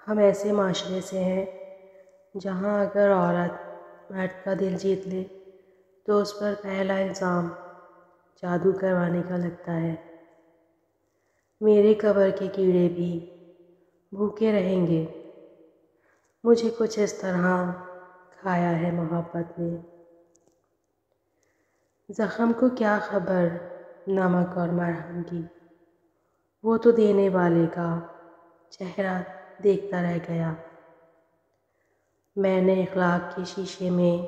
ہم ایسے معاشرے سے ہیں جہاں اگر عورت مرد کا دل جیت لے تو اس پر پہلا الزام جادو کروانے کا لگتا ہے۔ میرے قبر کے کیڑے بھی بھوکے رہیں گے، مجھے کچھ اس طرح کھایا ہے محبت نے۔ زخم کو کیا خبر نمک اور مرہم کی، وہ تو دینے والے کا چہرہ دیکھتا رہ گیا۔ میں نے اخلاق کے شیشے میں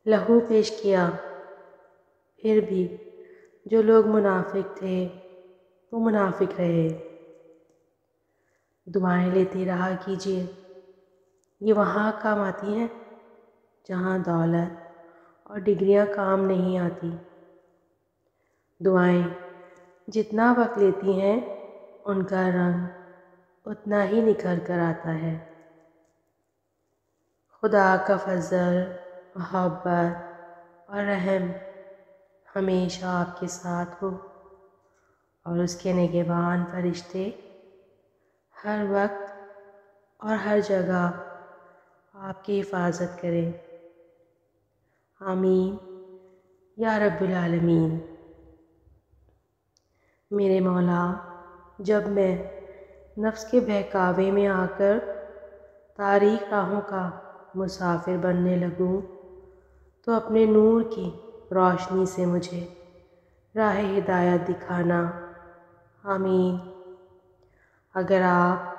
لہو پیش کیا، پھر بھی جو لوگ منافق تھے وہ منافق رہے۔ دعائیں لیتے رہا کیجیے، یہ وہاں کام آتی ہیں جہاں دولت اور ڈگریاں کام نہیں آتی۔ دعائیں جتنا وقت لیتی ہیں ان کا رنگ اتنا ہی نکھر کر آتا ہے۔ خدا کا فضل، محبت اور رحم ہمیشہ آپ کے ساتھ ہو، اور اس کے نگہبان فرشتے ہر وقت اور ہر جگہ آپ کی حفاظت کریں۔ آمین یا رب العالمین۔ میرے مولا، جب میں نفس کے بہکاوے میں آ کر تاریک راہوں کا مسافر بننے لگوں تو اپنے نور کی روشنی سے مجھے راہ ہدایت دکھانا۔ آمین۔ اگر آپ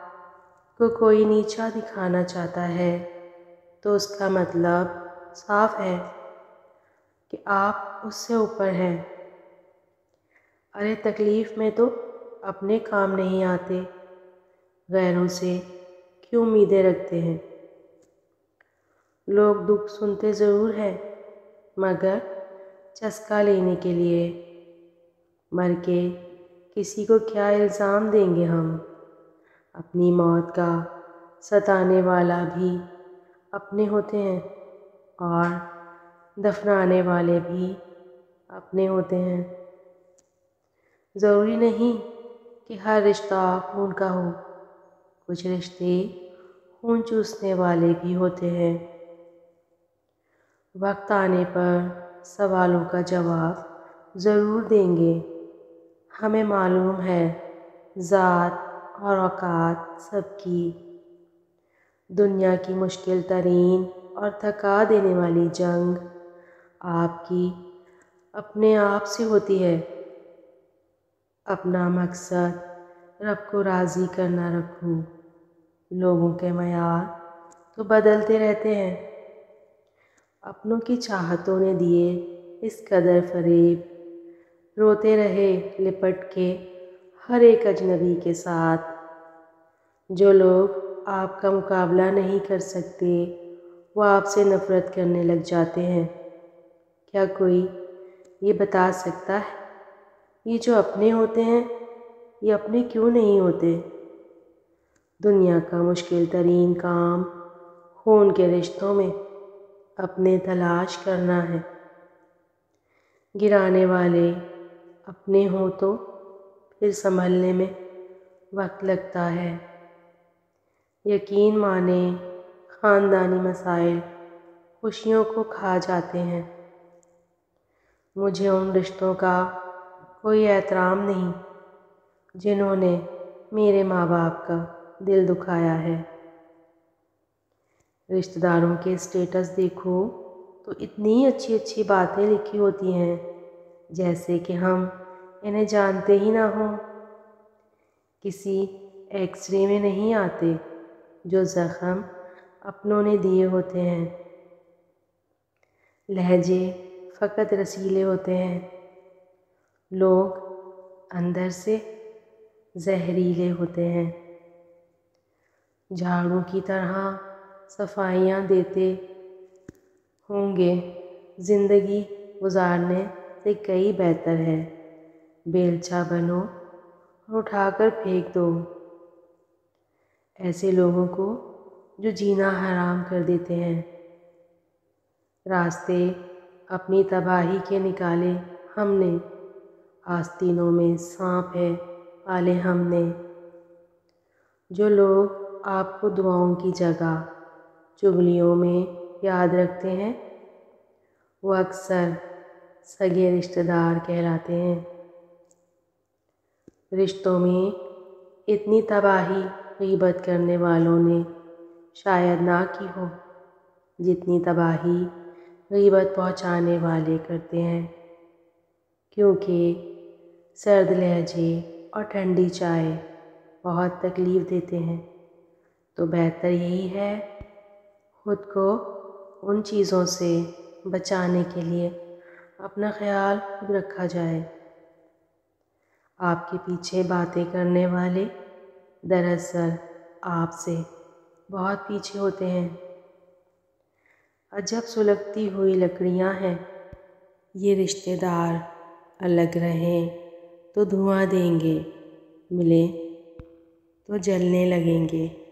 کو کوئی نیچا دکھانا چاہتا ہے تو اس کا مطلب صاف ہے کہ آپ اس سے اوپر ہیں۔ ارے تکلیف میں تو اپنے کام نہیں آتے، غیروں سے کیوں امیدیں رکھتے ہیں؟ لوگ دکھ سنتے ضرور ہیں مگر چسکا لینے کے لیے، مر کے کسی کو کیا الزام دیں گے ہم؟ اپنی موت کا ستانے والا بھی اپنے ہوتے ہیں اور دفنانے والے بھی اپنے ہوتے ہیں۔ ضروری نہیں کہ ہر رشتہ خون کا ہو، کچھ رشتے خون چوسنے والے بھی ہوتے ہیں۔ وقت آنے پر سوالوں کا جواب ضرور دیں گے۔ ہمیں معلوم ہے ذات اور اوقات سب کی۔ دنیا کی مشکل ترین اور تھکا دینے والی جنگ آپ کی اپنے آپ سے ہوتی ہے۔ اپنا مقصد رب کو راضی کرنا رکھو، لوگوں کے معیار تو بدلتے رہتے ہیں۔ اپنوں کی چاہتوں نے دیے اس قدر فریب، روتے رہے لپٹ کے ہر ایک اجنبی کے ساتھ۔ جو لوگ آپ کا مقابلہ نہیں کر سکتے وہ آپ سے نفرت کرنے لگ جاتے ہیں۔ کیا کوئی یہ بتا سکتا ہے یہ جو اپنے ہوتے ہیں یہ اپنے کیوں نہیں ہوتے؟ دنیا کا مشکل ترین کام خون کے رشتوں میں اپنے تلاش کرنا ہے۔ گرانے والے اپنے ہوں تو پھر سنبھلنے میں وقت لگتا ہے۔ یقین مانے خاندانی مسائل خوشیوں کو کھا جاتے ہیں۔ مجھے ان رشتوں کا کوئی احترام نہیں جنہوں نے میرے ماں باپ کا دل دکھایا ہے۔ رشتہ داروں کے اسٹیٹس دیکھو تو اتنی اچھی اچھی باتیں لکھی ہوتی ہیں جیسے کہ ہم انہیں جانتے ہی نہ ہوں۔ کسی ایکس رے میں نہیں آتے جو زخم اپنوں نے دیے ہوتے ہیں۔ لہجے فقط رسیلے ہوتے ہیں، لوگ اندر سے زہریلے ہوتے ہیں۔ جھاڑو کی طرح صفائیاں دیتے ہوں گے زندگی گزارنے سے کئی بہتر ہے بیلچہ بنو اور اٹھا کر پھینک دو۔ ایسے لوگوں کو جو جینا حرام کر دیتے ہیں۔ راستے اپنی تباہی کے نکالے ہم نے، آستینوں میں سانپ ہے پالے ہم نے۔ جو لوگ آپ کو دعاؤں کی جگہ چغلیوں میں یاد رکھتے ہیں، وہ اکثر سگے رشتہ دار کہلاتے ہیں۔ رشتوں میں اتنی تباہی غیبت کرنے والوں نے شاید نہ کی ہو جتنی تباہی غیبت پہنچانے والے کرتے ہیں، کیونکہ سرد لہجے اور ٹھنڈی چائے بہت تکلیف دیتے ہیں۔ تو بہتر یہی ہے خود کو ان چیزوں سے بچانے کے لیے اپنا خیال خود رکھا جائے۔ آپ کے پیچھے باتیں کرنے والے دراصل آپ سے بہت پیچھے ہوتے ہیں۔ عجب سلگتی ہوئی لکڑیاں ہیں یہ رشتہ دار، الگ رہیں تو دھواں دیں گے، ملیں تو جلنے لگیں گے۔